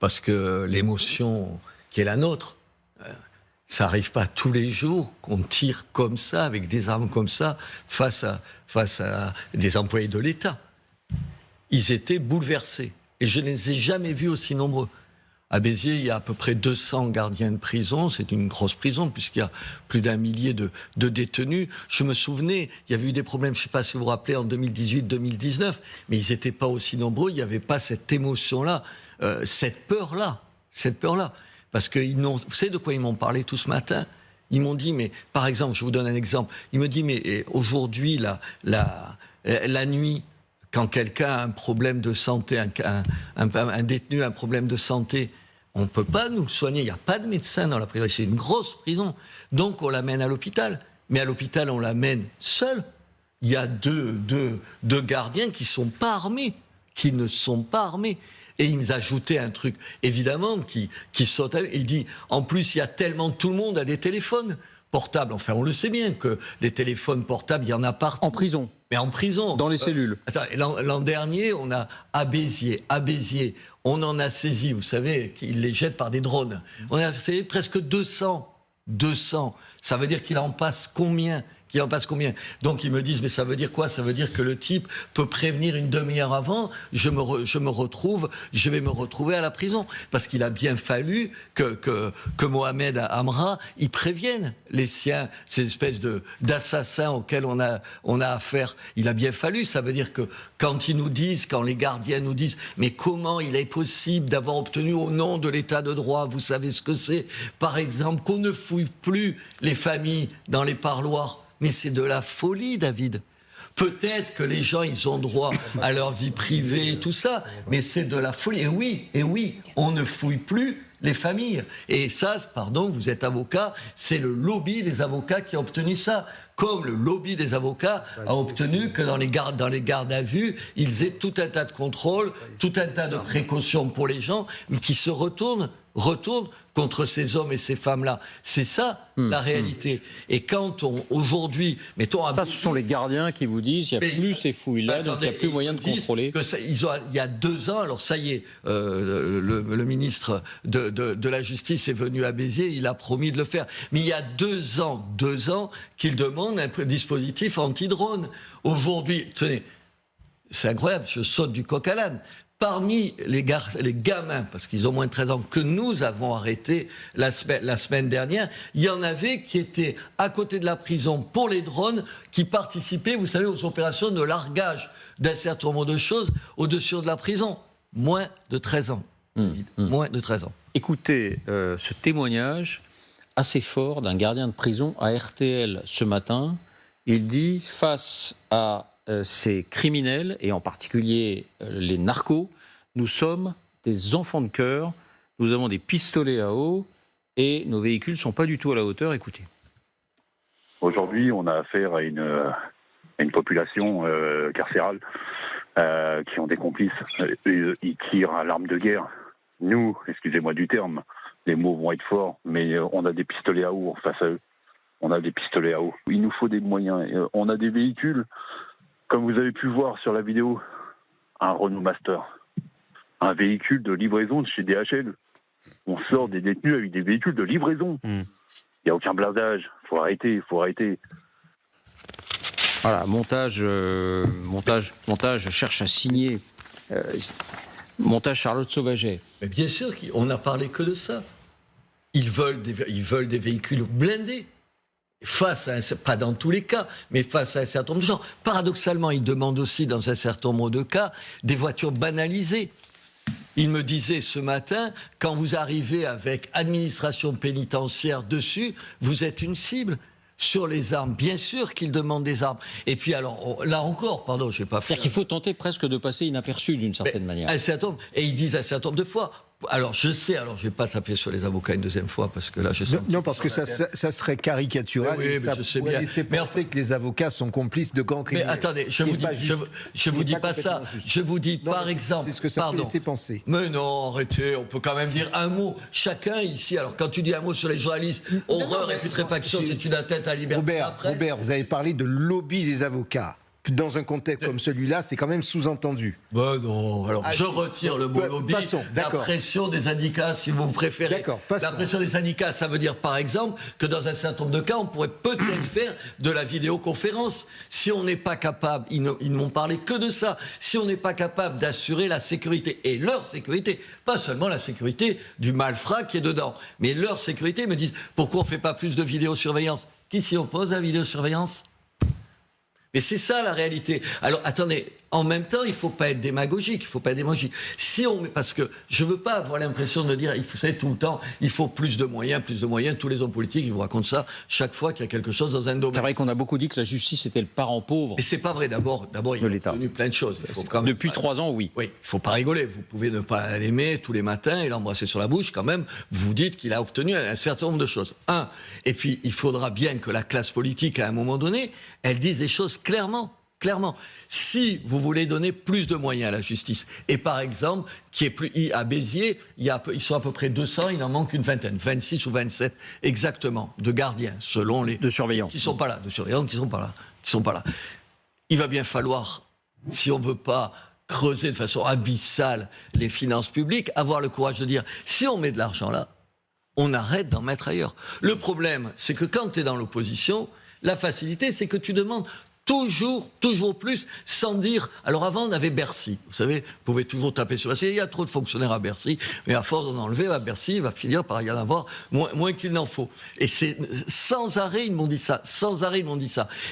parce que l'émotion qui est la nôtre, ça n'arrive pas tous les jours qu'on tire comme ça, avec des armes comme ça, face à des employés de l'État. Ils étaient bouleversés. Et je ne les ai jamais vus aussi nombreux. À Béziers, il y a à peu près 200 gardiens de prison. C'est une grosse prison, puisqu'il y a plus d'1 millier de détenus. Je me souvenais, il y avait eu des problèmes, je ne sais pas si vous vous rappelez, en 2018-2019, mais ils n'étaient pas aussi nombreux. Il n'y avait pas cette émotion-là, cette peur-là. Parce que vous savez de quoi ils m'ont parlé tout ce matin ? Ils m'ont dit, mais par exemple, je vous donne un exemple. Ils me disent, mais aujourd'hui, la nuit, quand quelqu'un a un problème de santé, un détenu a un problème de santé, on ne peut pas nous le soigner. Il n'y a pas de médecin dans la prison. C'est une grosse prison. Donc, on l'amène à l'hôpital. Mais à l'hôpital, on l'amène seul. Il y a deux gardiens qui ne sont pas armés. Et il nous ajoutait un truc, évidemment, qui saute. Il dit, en plus, il y a tellement, tout le monde a des téléphones portables. Enfin, on le sait bien que des téléphones portables, il y en a partout. En prison. Mais en prison. Dans les cellules. L'an dernier, on a à Béziers, on en a saisi, vous savez, qu'ils les jettent par des drones. On a saisi presque 200. Ça veut dire qu'il en passe combien ? Donc ils me disent, mais ça veut dire quoi ? Ça veut dire que le type peut prévenir une demi-heure avant, je vais me retrouver à la prison. Parce qu'il a bien fallu que Mohamed Amra, il prévienne les siens, ces espèces d'assassins auxquels on a affaire. Il a bien fallu, ça veut dire que quand les gardiens nous disent, mais comment il est possible d'avoir obtenu au nom de l'état de droit, vous savez ce que c'est, par exemple, qu'on ne fouille plus les familles dans les parloirs. Mais c'est de la folie, David. Peut-être que les gens, ils ont droit à leur vie privée et tout ça, mais c'est de la folie. Et oui, on ne fouille plus les familles. Et ça, pardon, vous êtes avocat, c'est le lobby des avocats qui a obtenu ça. Comme le lobby des avocats a obtenu que dans les gardes à vue, ils aient tout un tas de contrôles, tout un tas de précautions pour les gens, mais qui se retournent contre ces hommes et ces femmes-là. C'est ça, la réalité. Et quand aujourd'hui... ce sont les gardiens qui vous disent, il n'y a plus ces fouilles-là, donc il n'y a plus moyen de contrôler. Il y a 2 ans, alors ça y est, le ministre de la Justice est venu à Béziers, il a promis de le faire. Mais il y a 2 ans qu'il demande un dispositif anti-drone. Aujourd'hui, tenez, c'est incroyable, je saute du coq à l'âne. Parmi les gamins, parce qu'ils ont moins de 13 ans, que nous avons arrêtés la semaine dernière, il y en avait qui étaient à côté de la prison pour les drones, qui participaient, vous savez, aux opérations de largage d'un certain nombre de choses au-dessus de la prison. Moins de 13 ans. Moins de 13 ans. Écoutez ce témoignage assez fort d'un gardien de prison à RTL ce matin. Il dit, face à ces criminels, et en particulier les narcos, nous sommes des enfants de cœur, nous avons des pistolets à eau, et nos véhicules ne sont pas du tout à la hauteur. Écoutez. Aujourd'hui, on a affaire à une population carcérale qui ont des complices. Ils tirent à l'arme de guerre. Nous, excusez-moi du terme, les mots vont être forts, mais on a des pistolets à eau face à eux. On a des pistolets à eau. Il nous faut des moyens. On a des véhicules, comme vous avez pu voir sur la vidéo, un Renault Master, un véhicule de livraison de chez DHL. On sort des détenus avec des véhicules de livraison. Il n'y a aucun blindage. Il faut arrêter. Voilà, montage, je cherche à signer. Montage Charlotte Sauvaget. Mais bien sûr, on n'a parlé que de ça. Ils veulent des véhicules blindés. Pas dans tous les cas, mais face à un certain nombre de gens. Paradoxalement, ils demandent aussi, dans un certain nombre de cas, des voitures banalisées. Il me disait ce matin, quand vous arrivez avec administration pénitentiaire dessus, vous êtes une cible. Sur les armes, bien sûr qu'ils demandent des armes. Et puis alors, là encore, pardon, je n'ai pas fait... C'est-à-dire qu'il faut tenter presque de passer inaperçu d'une certaine manière. Et ils disent un certain nombre de fois... Alors, je ne vais pas taper sur les avocats une deuxième fois, parce que là, je sens... Non, parce que ça serait caricatural, oui, et ça pourrait laisser penser que les avocats sont complices de gangs criminels. Mais attendez, je vous dis pas ça. Je vous dis, par exemple... C'est ce que ça peut laisser penser. Mais non, arrêtez, on peut quand même dire un mot. Chacun ici, alors quand tu dis un mot sur les journalistes, horreur et putréfaction, c'est une atteinte à la liberté. Robert, vous avez parlé de lobby des avocats. dans un contexte comme celui-là, c'est quand même sous-entendu. Ben non, alors je retire le mot lobby. Passons, la d'accord. pression des syndicats, si vous préférez. D'accord, passons. La pression des syndicats, ça veut dire par exemple que dans un certain nombre de cas, on pourrait peut-être faire de la vidéoconférence. Si on n'est pas capable, ils ne m'ont parlé que de ça, si on n'est pas capable d'assurer la sécurité, et leur sécurité, pas seulement la sécurité du malfrat qui est dedans, mais leur sécurité, ils me disent pourquoi on ne fait pas plus de vidéosurveillance? Qui s'y oppose à la vidéosurveillance? Mais c'est ça la réalité. Alors attendez, en même temps, il ne faut pas être démagogique, Si on, parce que je ne veux pas avoir l'impression de dire, vous savez, tout le temps, il faut plus de moyens. Tous les hommes politiques, ils vous racontent ça chaque fois qu'il y a quelque chose dans un domaine. C'est vrai qu'on a beaucoup dit que la justice était le parent pauvre. Mais c'est pas vrai. D'abord, il a obtenu plein de choses. Depuis 3 ans, oui. Oui, il ne faut pas rigoler. Vous pouvez ne pas l'aimer tous les matins et l'embrasser sur la bouche, quand même. Vous dites qu'il a obtenu un certain nombre de choses. Et puis, il faudra bien que la classe politique, à un moment donné, elle dise des choses clairement. Si vous voulez donner plus de moyens à la justice, et par exemple, à Béziers, ils sont à peu près 200, il en manque une vingtaine, 26 ou 27 exactement, de gardiens, selon les... De surveillants. Qui sont pas là, Il va bien falloir, si on veut pas creuser de façon abyssale les finances publiques, avoir le courage de dire, si on met de l'argent là, on arrête d'en mettre ailleurs. Le problème, c'est que quand tu es dans l'opposition, la facilité, c'est que tu demandes toujours plus, sans dire... Alors avant, on avait Bercy. Vous savez, vous pouvez toujours taper sur Bercy. Il y a trop de fonctionnaires à Bercy, mais à force d'en enlever, à Bercy, il va finir par y en avoir moins qu'il n'en faut. Et c'est sans arrêt, ils m'ont dit ça.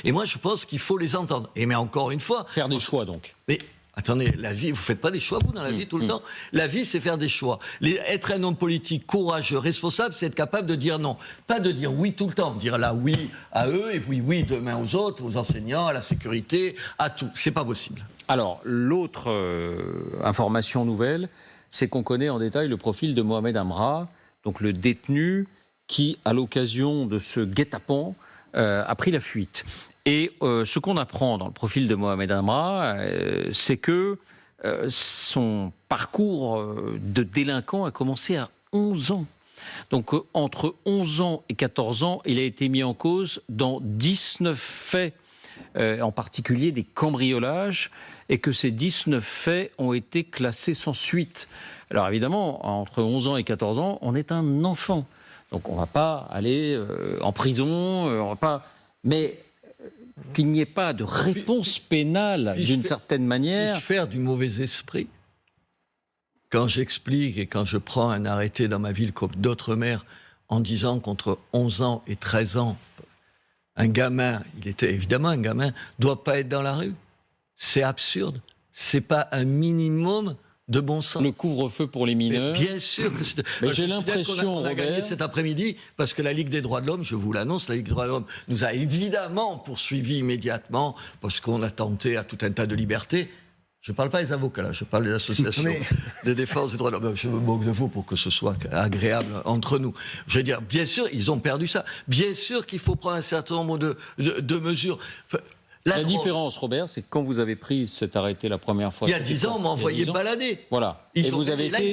Et moi, je pense qu'il faut les entendre. Mais encore une fois... Faire des choix, donc. Mais attendez, la vie, vous faites pas des choix, vous, dans la vie, tout le temps. La vie, c'est faire des choix. Être un homme politique courageux, responsable, c'est être capable de dire non. Pas de dire oui tout le temps. Dire là oui à eux et oui demain aux autres, aux enseignants, à la sécurité, à tout. C'est pas possible. Alors, l'autre information nouvelle, c'est qu'on connaît en détail le profil de Mohamed Amra, donc le détenu qui, à l'occasion de ce guet-apens, a pris la fuite. Et ce qu'on apprend dans le profil de Mohamed Amra, c'est que son parcours de délinquant a commencé à 11 ans. Donc entre 11 ans et 14 ans, il a été mis en cause dans 19 faits, en particulier des cambriolages, et que ces 19 faits ont été classés sans suite. Alors évidemment, entre 11 ans et 14 ans, on est un enfant. Donc on ne va pas aller en prison, on va pas... Mais qu'il n'y ait pas de réponse pénale d'une certaine manière... Puis-je faire du mauvais esprit quand j'explique et quand je prends un arrêté dans ma ville comme d'autres maires en disant qu'entre 11 ans et 13 ans, un gamin, il était évidemment un gamin, doit pas être dans la rue. C'est absurde. C'est pas un minimum de bon sens. Le couvre-feu pour les mineurs. Mais bien sûr que c'est... Mais j'ai l'impression, on a gagné Robert... cet après-midi parce que la Ligue des droits de l'homme, je vous l'annonce, la Ligue des droits de l'homme nous a évidemment poursuivis immédiatement parce qu'on a tenté à tout un tas de libertés. Je ne parle pas des avocats, là, je parle des associations de défense des droits de l'homme. Je me moque de vous pour que ce soit agréable entre nous. Je veux dire, bien sûr, ils ont perdu ça. Bien sûr qu'il faut prendre un certain nombre de mesures. La différence, Robert, c'est que quand vous avez pris cet arrêté la première fois... Il y a 10 ans, on m'a envoyé balader. Voilà. Ils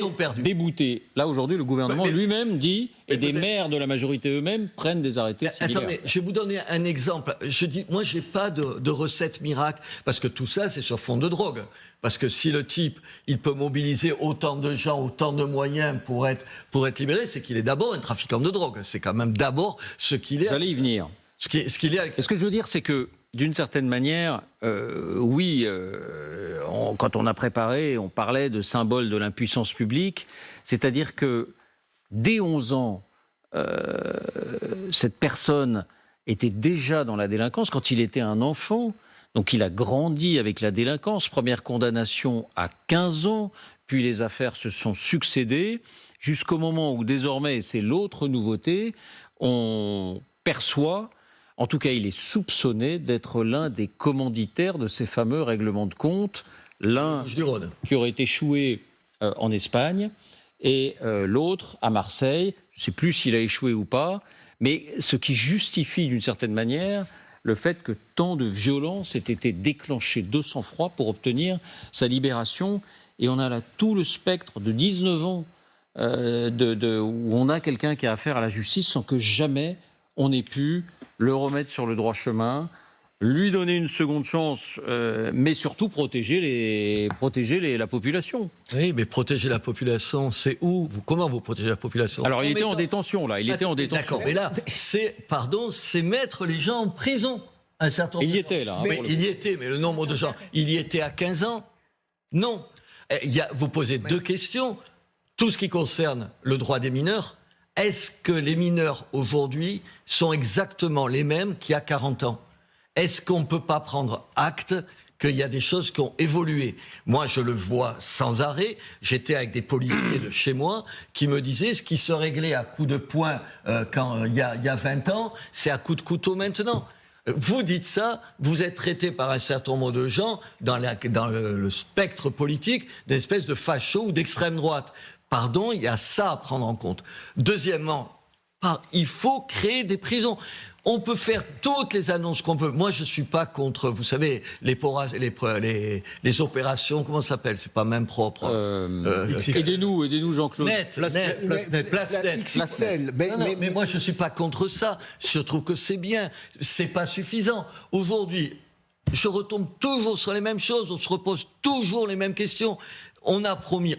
ont perdu. Débouté. Là, aujourd'hui, le gouvernement lui-même dit, et des maires de la majorité eux-mêmes prennent des arrêtés similaires. Attendez, je vais vous donner un exemple. Je dis, moi, je n'ai pas de recette miracle, parce que tout ça, c'est sur fond de drogue. Parce que si le type, il peut mobiliser autant de gens, autant de moyens pour être libéré, c'est qu'il est d'abord un trafiquant de drogue. C'est quand même d'abord ce qu'il est. J'allais y venir. Ce qu'il est avec... Et ce que je veux dire, c'est que, d'une certaine manière, quand on a préparé, on parlait de symbole de l'impuissance publique, c'est-à-dire que dès 11 ans, cette personne était déjà dans la délinquance quand il était un enfant, donc il a grandi avec la délinquance, première condamnation à 15 ans, puis les affaires se sont succédées, jusqu'au moment où désormais, c'est l'autre nouveauté, on perçoit... En tout cas, il est soupçonné d'être l'un des commanditaires de ces fameux règlements de compte. L'un qui aurait échoué en Espagne et l'autre à Marseille. Je ne sais plus s'il a échoué ou pas. Mais ce qui justifie d'une certaine manière le fait que tant de violence ait été déclenchée de sang-froid pour obtenir sa libération. Et on a là tout le spectre de 19 ans où on a quelqu'un qui a affaire à la justice sans que jamais on ait pu le remettre sur le droit chemin, lui donner une seconde chance, mais surtout protéger la population. Oui, mais protéger la population, c'est où comment vous protégez la population? Alors, il était en détention, là. Il était en détention. D'accord, mais là, c'est mettre les gens en prison. Un certain nombre Il y était, là. Mais il y était, mais le nombre de gens, il y était à 15 ans? Non. Vous posez deux questions. Tout ce qui concerne le droit des mineurs, est-ce que les mineurs aujourd'hui sont exactement les mêmes qu'il y a 40 ans? Est-ce qu'on ne peut pas prendre acte qu'il y a des choses qui ont évolué? Moi, je le vois sans arrêt. J'étais avec des policiers de chez moi qui me disaient ce qui se réglait à coups de poing il y a 20 ans, c'est à coups de couteau maintenant. Vous dites ça, vous êtes traité par un certain nombre de gens dans le spectre politique d'espèces de fachos ou d'extrême droite. Pardon, il y a ça à prendre en compte. Deuxièmement, il faut créer des prisons. On peut faire toutes les annonces qu'on veut. Moi, je ne suis pas contre, vous savez, les opérations, comment ça s'appelle? C'est pas même propre. Aidez-nous, Jean-Claude. Place net. Mais moi, je ne suis pas contre ça. Je trouve que c'est bien. C'est pas suffisant. Aujourd'hui, je retombe toujours sur les mêmes choses. On se repose toujours les mêmes questions. On a promis,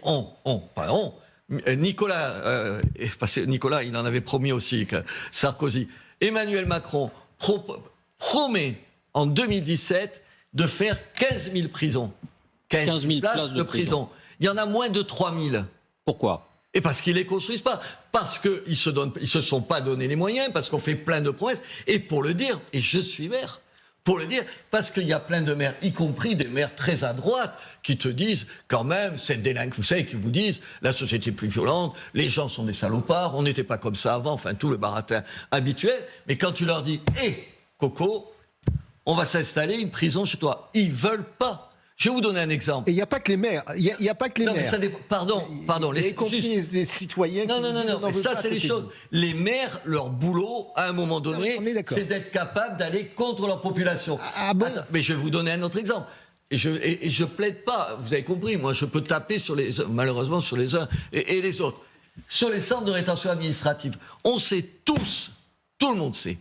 Nicolas, parce que Nicolas, il en avait promis aussi, Sarkozy. Emmanuel Macron promet en 2017 de faire 15 000 prisons. 15 000 places de prison. Il y en a moins de 3 000. Pourquoi? Et parce qu'ils ne les construisent pas. Parce qu'ils se sont pas donné les moyens, parce qu'on fait plein de promesses. Et pour le dire, et je suis maire, pour le dire, parce qu'il y a plein de maires, y compris des maires très à droite, qui te disent quand même, c'est délinquant, vous savez, qui vous disent la société est plus violente, les gens sont des salopards, on n'était pas comme ça avant, enfin tout le baratin habituel. Mais quand tu leur dis, hé, Coco, on va s'installer une prison chez toi, ils veulent pas. Je vais vous donner un exemple. Et il n'y a pas que les maires. Il n'y a pas que les maires. Pardon. Les citoyens. Non. Ça, c'est les choses. Les maires, leur boulot, à un moment donné, c'est d'être capable d'aller contre leur population. Ah bon? Attends, mais je vais vous donner un autre exemple. Et je plaide pas. Vous avez compris. Moi, je peux taper malheureusement sur les uns et les autres. Sur les centres de rétention administrative, on sait tous, tout le monde sait,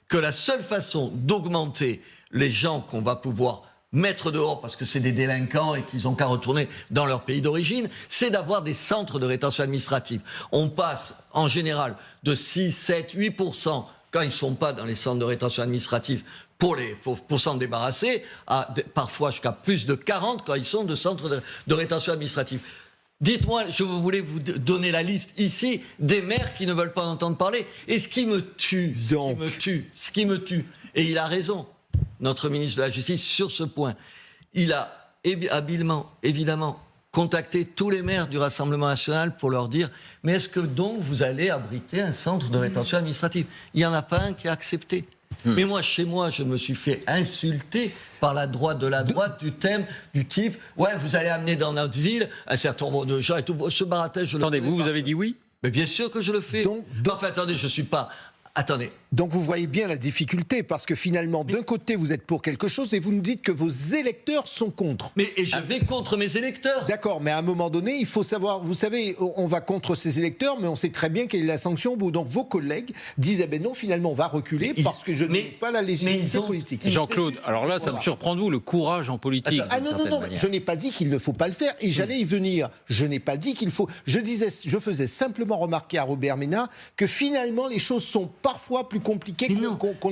que la seule façon d'augmenter les gens qu'on va pouvoir mettre dehors parce que c'est des délinquants et qu'ils n'ont qu'à retourner dans leur pays d'origine, c'est d'avoir des centres de rétention administrative. On passe en général de 6, 7, 8% quand ils ne sont pas dans les centres de rétention administrative pour s'en débarrasser, à parfois jusqu'à plus de 40 quand ils sont de centres de rétention administrative. Dites-moi, je voulais vous donner la liste ici des maires qui ne veulent pas en entendre parler. Et ce qui me tue, et il a raison, notre ministre de la Justice, sur ce point. Il a habilement, évidemment, contacté tous les maires du Rassemblement national pour leur dire « Mais est-ce que donc vous allez abriter un centre de rétention administrative ?» Il n'y en a pas un qui a accepté. Mais moi, chez moi, je me suis fait insulter par la droite du type « Ouais, vous allez amener dans notre ville un certain nombre de gens et tout. » Ce baratin, je le Attendez, vous avez dit oui? Mais bien sûr que je le fais. Enfin, attendez, je ne suis pas... Attendez. Donc vous voyez bien la difficulté, parce que finalement, d'un côté, vous êtes pour quelque chose et vous nous dites que vos électeurs sont contre. Et je vais contre mes électeurs. D'accord, mais à un moment donné, il faut savoir, vous savez, on va contre ces électeurs, mais on sait très bien quelle est la sanction au bout. Donc vos collègues disent, eh ben non, finalement, on va reculer parce que je n'ai pas la légitimité politique. Jean-Claude, alors là, ça me surprend de vous, le courage en politique. Non, je n'ai pas dit qu'il ne faut pas le faire, et j'allais y venir. Je n'ai pas dit qu'il faut... Je faisais simplement remarquer à Robert Ménard que finalement, les choses sont parfois plus compliquées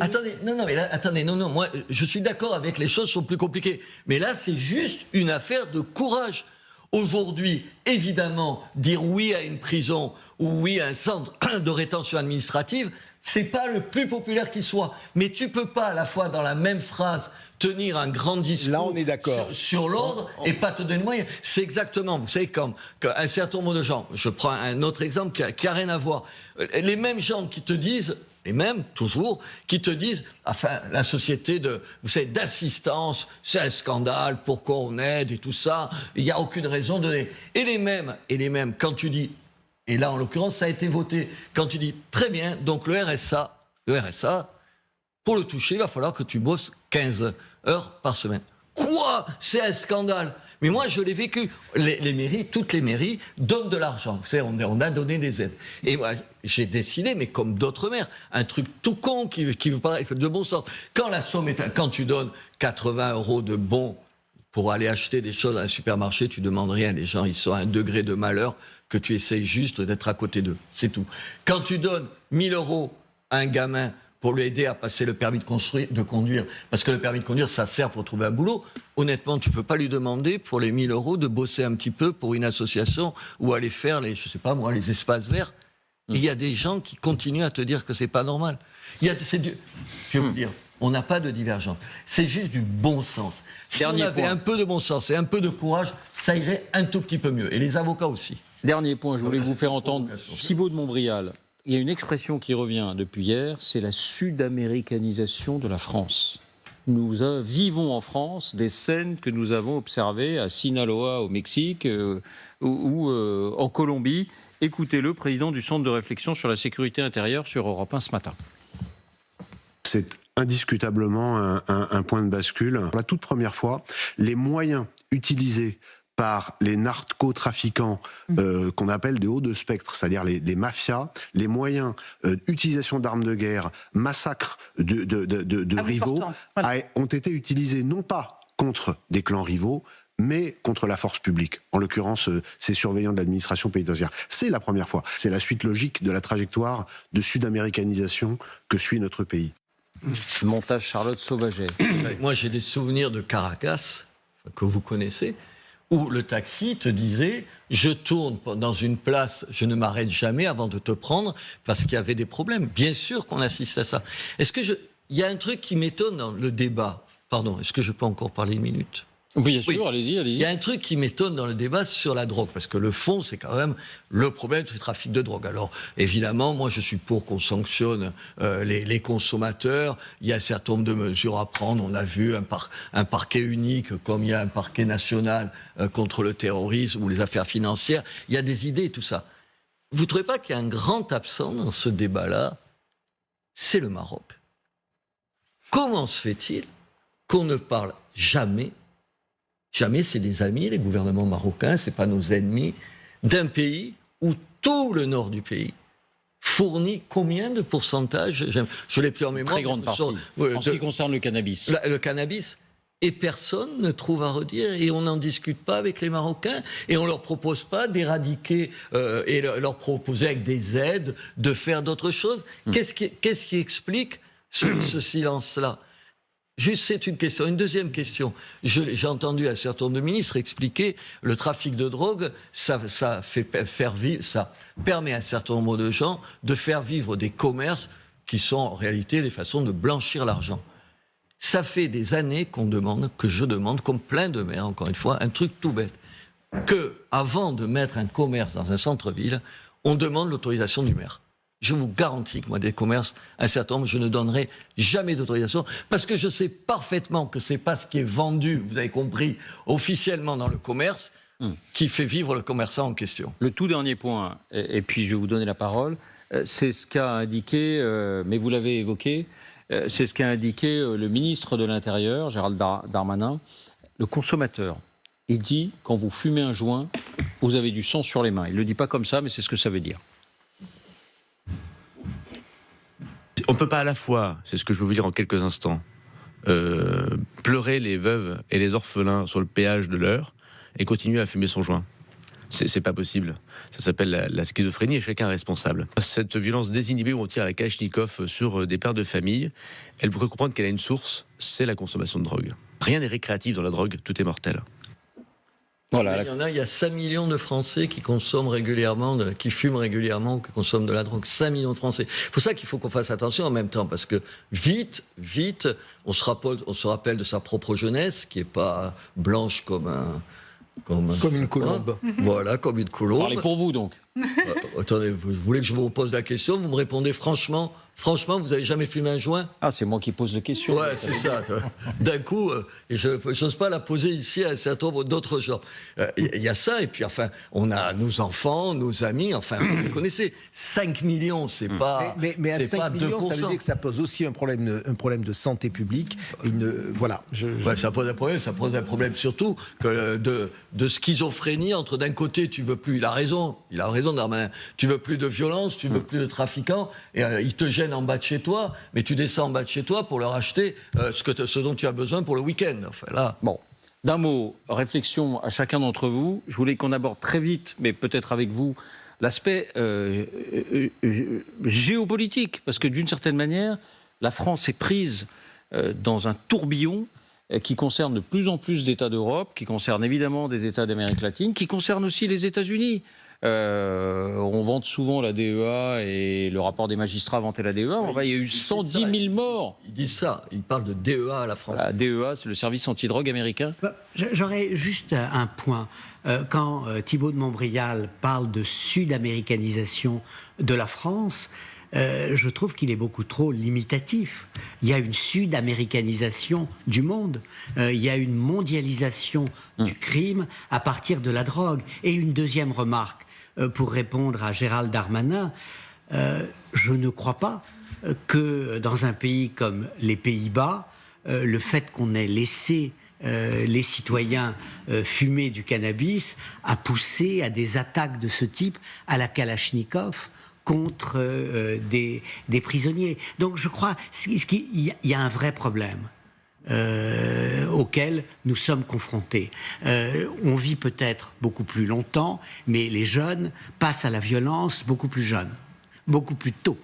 Attendez, moi, je suis d'accord avec les choses sont plus compliquées. Mais là, c'est juste une affaire de courage. Aujourd'hui, évidemment, dire oui à une prison ou oui à un centre de rétention administrative, c'est pas le plus populaire qui soit. Mais tu peux pas, à la fois, dans la même phrase, tenir un grand discours là, on est d'accord. Sur l'ordre et pas te donner le moyen. C'est exactement, vous savez, comme qu'un certain nombre de gens, je prends un autre exemple qui a rien à voir, les mêmes gens qui te disent, les mêmes, toujours, qui te disent, enfin, la société d'assistance, c'est un scandale, pourquoi on aide et tout ça, il n'y a aucune raison de... Et les mêmes, quand tu dis, et là, en l'occurrence, ça a été voté, quand tu dis, très bien, donc le RSA, pour le toucher, il va falloir que tu bosses 15 heures par semaine. Quoi? C'est un scandale. Mais moi, je l'ai vécu. Les mairies, toutes les mairies donnent de l'argent. Vous savez, on a donné des aides. Et moi, j'ai décidé, mais comme d'autres maires, un truc tout con qui vous paraît de bon sens. Quand tu donnes 80 € de bons pour aller acheter des choses à un supermarché, tu demandes rien. Les gens, ils sont à un degré de malheur que tu essayes juste d'être à côté d'eux. C'est tout. Quand tu donnes 1000 € à un gamin pour lui aider à passer le permis de conduire, parce que le permis de conduire, ça sert pour trouver un boulot. Honnêtement, tu peux pas lui demander pour les 1000 € de bosser un petit peu pour une association ou aller faire les espaces verts. Il y a des gens qui continuent à te dire que c'est pas normal. Je vais vous dire, on n'a pas de divergence. C'est juste du bon sens. Si on avait un peu de bon sens et un peu de courage, ça irait un tout petit peu mieux. Et les avocats aussi. Dernier point, je voulais vous faire entendre Thibault de Montbrial. Il y a une expression qui revient depuis hier, c'est la sud-américanisation de la France. Nous vivons en France des scènes que nous avons observées à Sinaloa au Mexique ou en Colombie. Écoutez le président du Centre de réflexion sur la sécurité intérieure sur Europe 1 ce matin. C'est indiscutablement un point de bascule. Pour la toute première fois, les moyens utilisés par les narcotrafiquants qu'on appelle des hauts de spectre, c'est-à-dire les mafias, les moyens d'utilisation d'armes de guerre, massacres de rivaux, ont été utilisés non pas contre des clans rivaux, mais contre la force publique, en l'occurrence ces surveillants de l'administration pénitentiaire. C'est la première fois. C'est la suite logique de la trajectoire de sud-américanisation que suit notre pays. Montage Charlotte Sauvaget. Moi, j'ai des souvenirs de Caracas, que vous connaissez, où le taxi te disait « Je tourne dans une place, je ne m'arrête jamais avant de te prendre parce qu'il y avait des problèmes. » Bien sûr qu'on assiste à ça. Il y a un truc qui m'étonne dans le débat. Pardon, est-ce que je peux encore parler une minute ? Oui, bien sûr, allez-y. Il y a un truc qui m'étonne dans le débat sur la drogue, parce que le fond, c'est quand même le problème du trafic de drogue. Alors, évidemment, moi, je suis pour qu'on sanctionne les consommateurs. Il y a un certain nombre de mesures à prendre. On a vu un parquet unique, comme il y a un parquet national contre le terrorisme ou les affaires financières. Il y a des idées, tout ça. Vous ne trouvez pas qu'il y a un grand absent dans ce débat-là ? C'est le Maroc. Comment se fait-il qu'on ne parle jamais, c'est des amis, les gouvernements marocains, c'est pas nos ennemis, d'un pays où tout le nord du pays fournit combien de pourcentage ? Je l'ai plus en mémoire. Très grande partie. En ce qui concerne le cannabis. Le cannabis. Et personne ne trouve à redire. Et on n'en discute pas avec les Marocains. Et on leur propose pas d'éradiquer et leur proposer avec des aides de faire d'autres choses. Qu'est-ce qui explique ce silence-là ? Juste, c'est une question. Une deuxième question. J'ai entendu un certain nombre de ministres expliquer le trafic de drogue, ça permet à un certain nombre de gens de faire vivre des commerces qui sont en réalité des façons de blanchir l'argent. Ça fait des années que je demande, comme plein de maires, encore une fois, un truc tout bête, que avant de mettre un commerce dans un centre-ville, on demande l'autorisation du maire. Je vous garantis que moi, des commerces, un certain nombre, je ne donnerai jamais d'autorisation parce que je sais parfaitement que c'est pas ce qui est vendu, vous avez compris, officiellement dans le commerce, qui fait vivre le commerçant en question. Le tout dernier point, et puis je vais vous donner la parole, c'est ce qu'a indiqué, mais vous l'avez évoqué, c'est ce qu'a indiqué le ministre de l'Intérieur, Gérald Darmanin, le consommateur. Il dit, quand vous fumez un joint, vous avez du sang sur les mains. Il ne le dit pas comme ça, mais c'est ce que ça veut dire. On ne peut pas à la fois, c'est ce que je vais vous dire en quelques instants, pleurer les veuves et les orphelins sur le péage de l'heure et continuer à fumer son joint. C'est pas possible. Ça s'appelle la schizophrénie et chacun est responsable. Cette violence désinhibée où on tire à la Kalachnikov sur des pères de famille, elle pourrait comprendre qu'elle a une source, c'est la consommation de drogue. Rien n'est récréatif dans la drogue, tout est mortel. Voilà. Il y a 5 millions de Français qui consomment régulièrement, qui fument régulièrement, qui consomment de la drogue. 5 millions de Français. C'est pour ça qu'il faut qu'on fasse attention en même temps, parce que vite, on se rappelle de sa propre jeunesse, qui n'est pas blanche comme une colombe. Voilà, comme une colombe. Parlez pour vous donc. Attendez, vous voulez que je vous repose la question? Vous me répondez franchement? Franchement, vous avez jamais fumé un joint? Ah, c'est moi qui pose la question. Ouais, c'est ça. D'un coup, et je n'ose pas la poser ici à un certain nombre d'autres gens. Il y a ça, et puis enfin, on a nos enfants, nos amis, enfin, vous les connaissez. 5 millions, c'est pas. Mais à c'est 5 pas millions, 2%. ça veut dire que ça pose aussi un problème de santé publique. Voilà. Ouais, ça pose un problème surtout que de schizophrénie entre d'un côté, tu veux plus, il a raison, Darmanin, tu veux plus de violence, tu veux plus de trafiquants, et ils te gênent en bas de chez toi, mais tu descends en bas de chez toi pour leur acheter ce dont tu as besoin pour le week-end. Enfin, là. Bon, d'un mot, réflexion à chacun d'entre vous. Je voulais qu'on aborde très vite, mais peut-être avec vous, l'aspect géopolitique, parce que d'une certaine manière, la France est prise dans un tourbillon qui concerne de plus en plus d'États d'Europe, qui concerne évidemment des États d'Amérique latine, qui concerne aussi les États-Unis. On vante souvent la DEA et le rapport des magistrats vantait la DEA. Il y a eu 110 000 morts. Ils disent ça, ils parlent de DEA à la France. La DEA, c'est le service antidrogue américain. J'aurais juste un point. Quand Thibault de Montbrial parle de sud-américanisation de la France, je trouve qu'il est beaucoup trop limitatif. Il y a une sud-américanisation du monde. Il y a une mondialisation du crime à partir de la drogue. Et une deuxième remarque, pour répondre à Gérald Darmanin, je ne crois pas que dans un pays comme les Pays-Bas, le fait qu'on ait laissé les citoyens fumer du cannabis a poussé à des attaques de ce type à la Kalachnikov contre des prisonniers. Donc je crois qu'il y a un vrai problème auquel nous sommes confrontés. On vit peut-être beaucoup plus longtemps, mais les jeunes passent à la violence beaucoup plus jeunes, beaucoup plus tôt.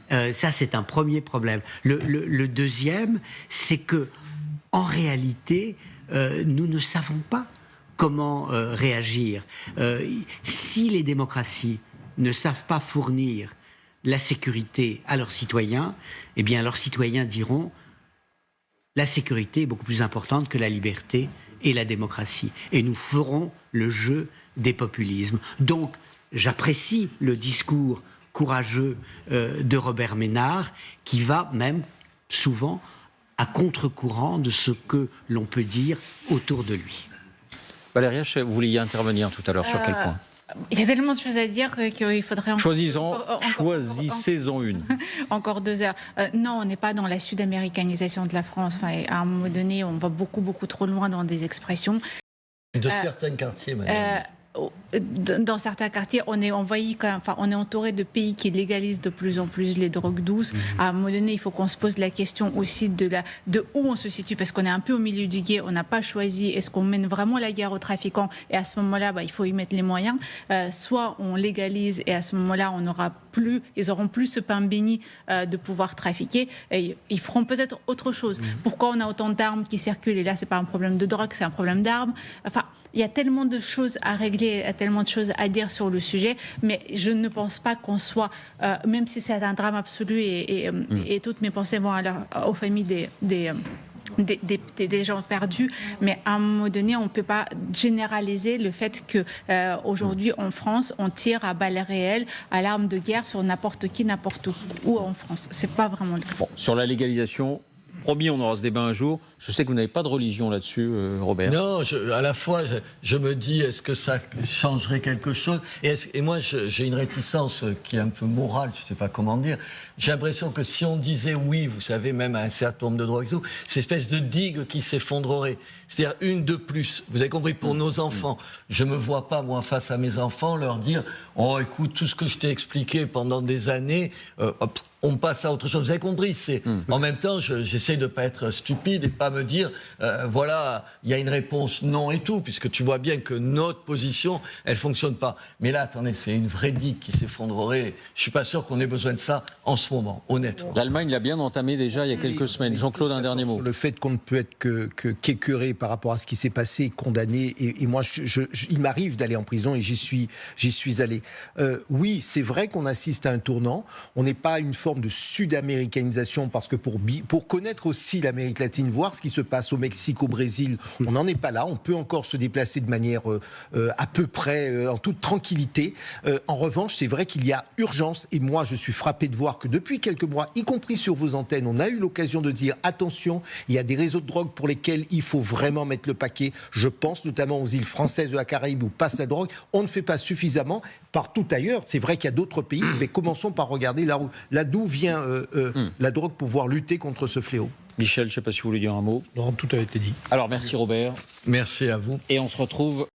Ça, c'est un premier problème. Le deuxième, c'est que, en réalité, nous ne savons pas comment réagir. Si les démocraties ne savent pas fournir la sécurité à leurs citoyens, eh bien leurs citoyens diront la sécurité est beaucoup plus importante que la liberté et la démocratie. Et nous ferons le jeu des populismes. Donc, j'apprécie le discours courageux de Robert Ménard, qui va même souvent à contre-courant de ce que l'on peut dire autour de lui. Valérie, vous vouliez intervenir tout à l'heure sur quel point? Il y a tellement de choses à dire qu'il faudrait... Choisissez-en une. Encore 2 heures. Non, on n'est pas dans la sud-américanisation de la France. Enfin, à un moment donné, on va beaucoup, beaucoup trop loin dans des expressions. De certains quartiers, madame. Dans certains quartiers, on est envahi, on est entouré de pays qui légalisent de plus en plus les drogues douces. À un moment donné, il faut qu'on se pose la question aussi de où on se situe, parce qu'on est un peu au milieu du gué, on n'a pas choisi. Est-ce qu'on mène vraiment la guerre aux trafiquants? Et à ce moment-là, il faut y mettre les moyens. Soit on légalise, et à ce moment-là, ils auront plus ce pain béni de pouvoir trafiquer. Et ils feront peut-être autre chose. Pourquoi on a autant d'armes qui circulent? Et là, c'est pas un problème de drogue, c'est un problème d'armes. Enfin, il y a tellement de choses à régler, tellement de choses à dire sur le sujet, mais je ne pense pas qu'on soit, même si c'est un drame absolu, et toutes mes pensées vont aux familles des gens perdus, mais à un moment donné, on ne peut pas généraliser le fait qu'aujourd'hui, en France, on tire à balles réelles, à l'arme de guerre sur n'importe qui, n'importe où en France. Ce n'est pas vraiment le cas. Bon, sur la légalisation, promis, on aura ce débat un jour. Je sais que vous n'avez pas de religion là-dessus, Robert. Non, à la fois, je me dis, est-ce que ça changerait quelque chose? Et moi, j'ai une réticence qui est un peu morale, je ne sais pas comment dire. J'ai l'impression que si on disait oui, vous savez, même à un certain nombre de droits et tout, c'est une espèce de digue qui s'effondrerait. C'est-à-dire une de plus. Vous avez compris, pour nos enfants. Je ne me vois pas, moi, face à mes enfants, leur dire « Oh, écoute, tout ce que je t'ai expliqué pendant des années, on passe à autre chose. » Vous avez compris, en même temps, j'essaie de ne pas être stupide et pas me dire voilà, il y a une réponse non et tout, puisque tu vois bien que notre position, elle ne fonctionne pas. Mais là, attendez, c'est une vraie digue qui s'effondrerait. Je ne suis pas sûr qu'on ait besoin de ça en ce moment, honnêtement. L'Allemagne l'a bien entamé déjà il y a quelques semaines. Jean-Claude, un dernier mot. Le fait qu'on ne peut être qu'écœuré par rapport à ce qui s'est passé, condamné, et moi, il m'arrive d'aller en prison et j'y suis allé. Oui, c'est vrai qu'on assiste à un tournant. On n'est pas une force forme de sud-américanisation, parce que pour connaître aussi l'Amérique latine, voir ce qui se passe au Mexique, au Brésil, on n'en est pas là. On peut encore se déplacer de manière à peu près en toute tranquillité. En revanche, c'est vrai qu'il y a urgence, et moi je suis frappé de voir que depuis quelques mois, y compris sur vos antennes, on a eu l'occasion de dire attention, il y a des réseaux de drogue pour lesquels il faut vraiment mettre le paquet. Je pense notamment aux îles françaises de la Caraïbe où passe la drogue. On ne fait pas suffisamment partout ailleurs. C'est vrai qu'il y a d'autres pays, mais commençons par regarder là d'où vient la drogue pour pouvoir lutter contre ce fléau. Michel, je ne sais pas si vous voulez dire un mot. Non, tout a été dit. Alors merci Robert. Merci à vous. Et on se retrouve